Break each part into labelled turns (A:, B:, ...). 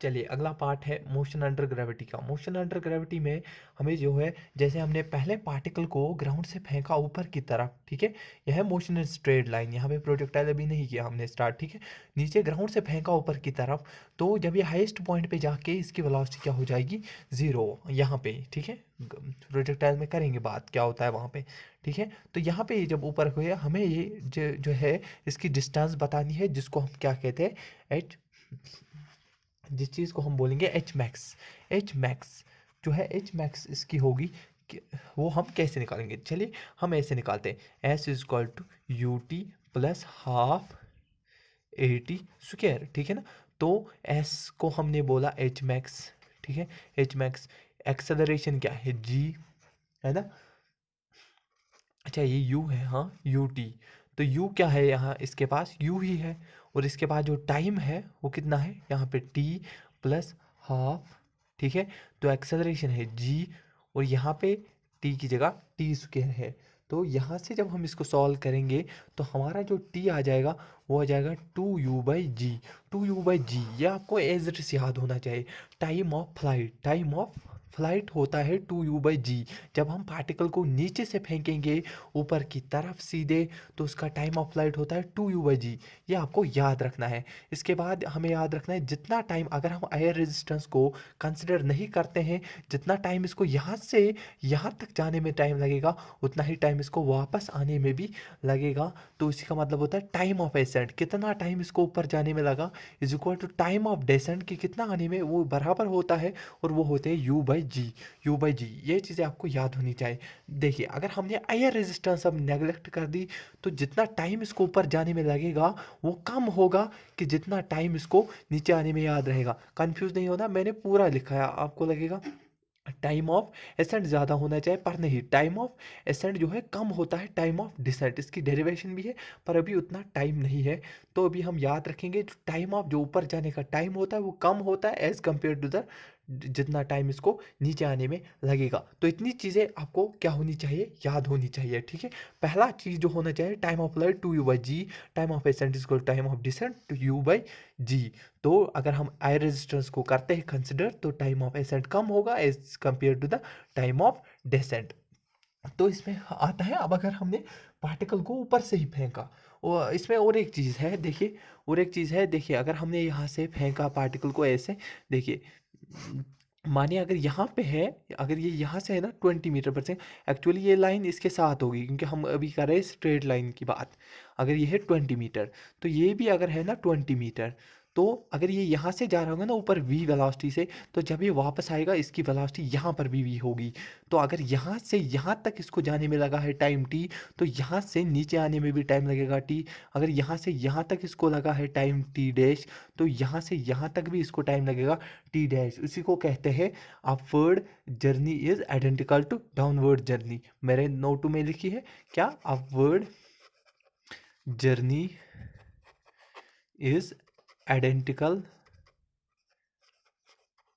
A: चलिए अगला पार्ट है मोशन अंडर ग्रेविटी का। मोशन अंडर ग्रेविटी में हमें जो है, जैसे हमने पहले पार्टिकल को ग्राउंड से फेंका ऊपर की तरफ, ठीक है, यह है मोशन इन स्ट्रेट लाइन। यहाँ पे प्रोजेक्टाइल अभी नहीं किया हमने स्टार्ट, ठीक है। नीचे ग्राउंड से फेंका ऊपर की तरफ, तो जब ये हाईएस्ट पॉइंट पे जाके इसकी वेलोसिटी क्या हो जाएगी, जीरो, यहाँ पे, ठीक है। प्रोजेक्टाइल में करेंगे बात क्या होता है वहाँ पे, ठीक है। तो यहाँ पे जब ऊपर हुए हमें ये जो है इसकी डिस्टेंस बतानी है, जिसको हम क्या कहते हैं, एच, जिस चीज़ को हम बोलेंगे एच मैक्स। एच मैक्स जो है, एच मैक्स इसकी होगी वो हम कैसे निकालेंगे, चलिए हम ऐसे निकालते हैं, S is equal to U T plus half A T square, ठीक है ना। तो एस को हमने बोला एच मैक्स, ठीक है, एच मैक्स। एक्सेलरेशन क्या है, जी, है ना। अच्छा ये u है, हाँ यू टी। तो u क्या है यहाँ, इसके पास u ही है, और इसके बाद जो टाइम है वो कितना है यहाँ पे, t प्लस हाफ, ठीक है। तो एक्सेलरेशन है g, और यहाँ पे t की जगह टी स्क्वायर है। तो यहाँ से जब हम इसको सॉल्व करेंगे तो हमारा जो t आ जाएगा वो आ जाएगा 2u/g। 2u/g ये आपको एज इट इज याद होना चाहिए। Time of flight, time of flight होता है 2u/g। जब हम पार्टिकल को नीचे से फेंकेंगे ऊपर की तरफ सीधे, तो उसका टाइम ऑफ फ्लाइट होता है 2u/g। ये आपको याद रखना है। इसके बाद हमें याद रखना है जितना टाइम, अगर हम एयर रेजिस्टेंस को कंसिडर नहीं करते हैं, जितना टाइम इसको यहाँ से यहाँ तक जाने में टाइम लगेगा, उतना ही टाइम इसको वापस आने में भी लगेगा। तो इसी का मतलब होता है टाइम ऑफ एसेंट, कितना टाइम इसको ऊपर जाने में लगा is equal to time of descent की कितना आने में, वो बराबर होता है, और वो होते हैं u/g। u/g ये चीज़ें आपको याद होनी चाहिए। देखिए अगर हमने एयर रेजिस्टेंस अब नेगलेक्ट कर दी, तो जितना टाइम इसको ऊपर जाने में लगेगा वो कम होगा कि जितना टाइम इसको नीचे आने में याद रहेगा। कंफ्यूज नहीं होना, मैंने पूरा लिखा है, आपको लगेगा टाइम ऑफ एसेंट ज़्यादा होना चाहिए, पर नहीं, टाइम ऑफ एसेंट जो है कम होता है टाइम ऑफ डिसेंट। इसकी डेरिवेशन भी है, पर अभी उतना टाइम नहीं है। तो अभी हम याद रखेंगे जो टाइम ऑफ जो ऊपर जाने का टाइम होता है वो कम होता है एज कम्पेयर टू द जितना टाइम इसको नीचे आने में लगेगा। तो इतनी चीज़ें आपको क्या होनी चाहिए, याद होनी चाहिए, ठीक है। पहला चीज़ जो होना चाहिए, time of flight 2u/g, time of ascent is time of descent 2u/g। तो अगर हम एयर रेजिस्टेंस को करते हैं कंसिडर, तो टाइम ऑफ एसेंट कम होगा as compare to the time of descent. तो इसमें आता है, अब अगर हमने पार्टिकल को ऊपर से ही फेंका, और इसमें और एक चीज़ है, देखिए और एक चीज़ है, देखिए अगर हमने यहाँ से फेंका पार्टिकल को ऐसे, देखिए मानिए अगर यहाँ पे है, अगर ये यहाँ से है ना 20 मीटर पर सेकेंड, एक्चुअली ये लाइन इसके साथ होगी क्योंकि हम अभी कर रहे हैं स्ट्रेट लाइन की बात। अगर ये है 20 मीटर, तो ये भी अगर है ना 20 मीटर, तो अगर ये यहाँ से जा रहा होगा ना ऊपर v वेलोसिटी से, तो जब ये वापस आएगा इसकी वेलोसिटी यहाँ पर भी v होगी। तो अगर यहाँ से यहाँ तक इसको जाने में लगा है टाइम t, तो यहाँ से नीचे आने में भी टाइम लगेगा t। अगर यहाँ से यहाँ तक इसको लगा है टाइम t डैश, तो यहाँ से यहाँ तक भी इसको टाइम लगेगा t डैश। उसी को कहते हैं upward journey is identical to downward journey. मेरे नोट में लिखी है क्या, upward journey is identical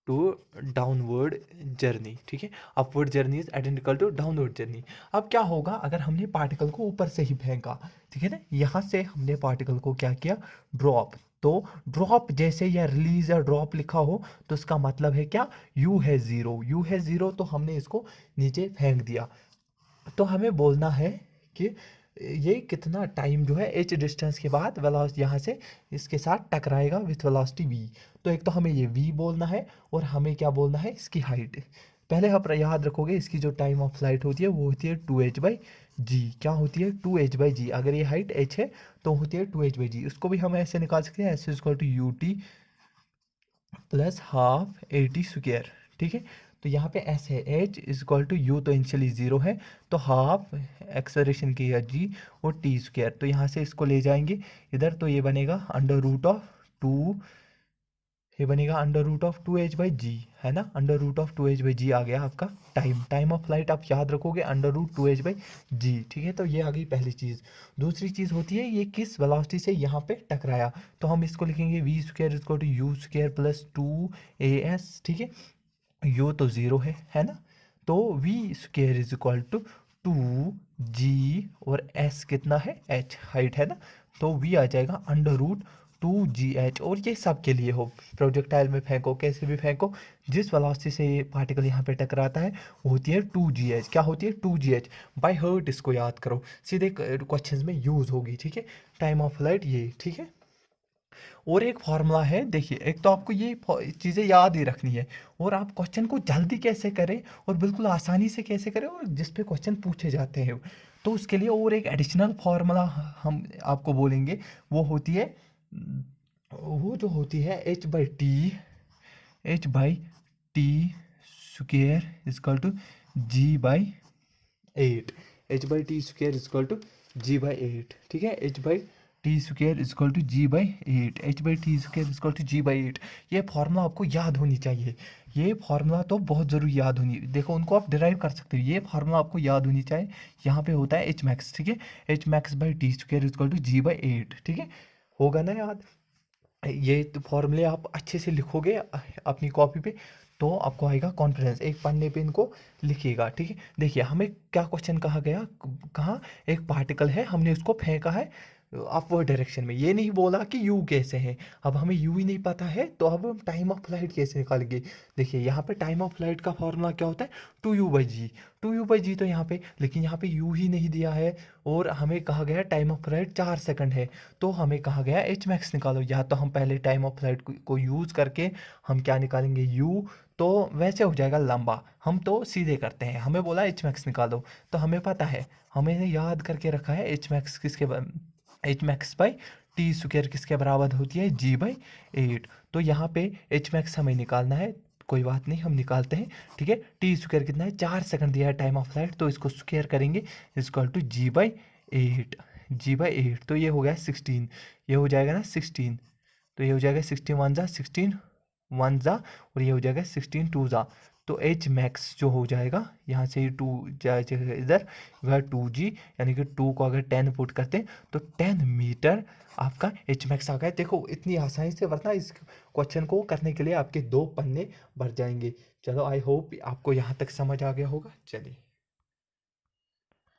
A: to downward journey, ठीक है। Upward journey is identical to downward journey. अब क्या होगा अगर हमने पार्टिकल को ऊपर से ही फेंका, ठीक है ना, यहाँ से हमने पार्टिकल को क्या किया, ड्रॉप। तो ड्रॉप जैसे या रिलीज या ड्रॉप लिखा हो, तो इसका मतलब है क्या, u है ज़ीरो, u है ज़ीरो, तो हमने इसको नीचे फेंक दिया। तो हमें बोलना है कि ये कितना टाइम जो है एच डिस्टेंस के बाद वेलोसिटी यहाँ से इसके साथ टकराएगा विथ वेलोसिटी v। तो एक तो हमें ये v बोलना है, और हमें क्या बोलना है, इसकी हाइट। पहले आप याद रखोगे इसकी जो टाइम ऑफ फ्लाइट होती है वो होती है 2h/g। क्या होती है, 2h/g। अगर ये हाइट h है तो होती है 2h/g। उसको भी हम ऐसे निकाल सकते हैं, S is equal to U T plus half A T square, ठीक है। तो यहाँ पे एस है, H is equal to U तो इनिशियली ज़ीरो है, तो हाफ एक्सलेरेशन की है जी, और टी स्क्वायर। तो यहाँ से इसको ले जाएंगे इधर, तो ये बनेगा अंडर रूट ऑफ टू, ये बनेगा अंडर रूट ऑफ 2h/g, है ना। अंडर रूट ऑफ 2h/g आ गया आपका टाइम। टाइम ऑफ फ्लाइट आप याद रखोगे अंडर रूट 2h/g, ठीक है। तो ये आ गई पहली चीज़। दूसरी चीज़ होती है ये किस वेलोसिटी से यहाँ पे टकराया, तो हम इसको लिखेंगे v square is equal to U square plus 2as, ठीक है। u तो ज़ीरो है ना। तो v square is equal to 2g, और s कितना है, h हाइट है ना। तो v आ जाएगा अंडर रूट 2gh, और ये सब के लिए हो, प्रोजेक्टाइल में फेंको, कैसे भी फेंको, जिस वेलोसिटी से ये पार्टिकल यहाँ पे टकराता है वो होती है 2gh। क्या होती है? 2gh bye hurt. इसको याद करो, सीधे क्वेश्चंस में यूज होगी, ठीक है। टाइम ऑफ फ्लाइट ये, ठीक है। और एक फार्मूला है, देखिए, एक तो आपको ये चीज़ें याद ही रखनी है, और आप क्वेश्चन को जल्दी कैसे करें और बिल्कुल आसानी से कैसे करें, और जिस पे क्वेश्चन पूछे जाते हैं, तो उसके लिए और एक एडिशनल फार्मूला हम आपको बोलेंगे। वो होती है, वो जो होती है h/t square is equal to g/8। h/t square is equal to g/8, ठीक है। h/t square is equal to g/8, h/t square is equal to g/8। ये फार्मूला आपको याद होनी चाहिए, ये फार्मूला तो बहुत ज़रूरी याद होनी। देखो, उनको आप डिराइव कर सकते हो, ये फार्मूला आपको याद होनी चाहिए। यहाँ पे होता है h max, ठीक है। h max/t square is equal to g/8, ठीक है। होगा ना याद? ये तो फॉर्मूले आप अच्छे से लिखोगे अपनी कॉपी पे, तो आपको आएगा कॉन्फिडेंस। एक पन्ने पे इनको लिखिएगा, ठीक है। देखिए, हमें क्या क्वेश्चन कहा गया, कहाँ एक पार्टिकल है, हमने उसको फेंका है अपवर्ड डायरेक्शन में, ये नहीं बोला कि यू कैसे है। अब हमें यू ही नहीं पता है, तो अब हम टाइम ऑफ फ्लाइट कैसे निकालेंगे? देखिए, यहाँ पे टाइम ऑफ फ्लाइट का फॉर्मूला क्या होता है? 2u/g। 2u/g तो यहाँ पे, लेकिन यहाँ पे u ही नहीं दिया है, और हमें कहा गया टाइम ऑफ फ्लाइट 4 सेकंड है, तो हमें कहा गया h max निकालो। या तो हम पहले टाइम ऑफ फ्लाइट को यूज़ करके हम क्या निकालेंगे, u, तो वैसे हो जाएगा लंबा। हम तो सीधे करते हैं, हमें बोला h max निकालो, तो हमें पता है, हमें याद करके रखा है h max h max by T square किसके बराबर होती है? g/8। तो यहाँ पे h max हमें निकालना है, कोई बात नहीं, हम निकालते हैं, ठीक है। टी स्क्वायर कितना है? 4 सेकंड दिया है टाइम ऑफ फ्लाइट, तो इसको स्क्वायर करेंगे, इक्वल टू g/8। g/8 तो ये हो गया 16, ये हो जाएगा ना 16, तो ये हो जाएगा 16 1 जा 16 1 जा, और ये हो जाएगा 16 2 जा। तो h max जो हो जाएगा, यहाँ से 2 जाएगा इधर, वह 2g, यानी कि 2 को अगर 10 पुट करते हैं तो 10 मीटर आपका h max आ गया। देखो, इतनी आसानी से, वरना इस क्वेश्चन को करने के लिए आपके 2 पन्ने भर जाएंगे। चलो, आई होप आपको यहाँ तक समझ आ गया होगा। चलिए।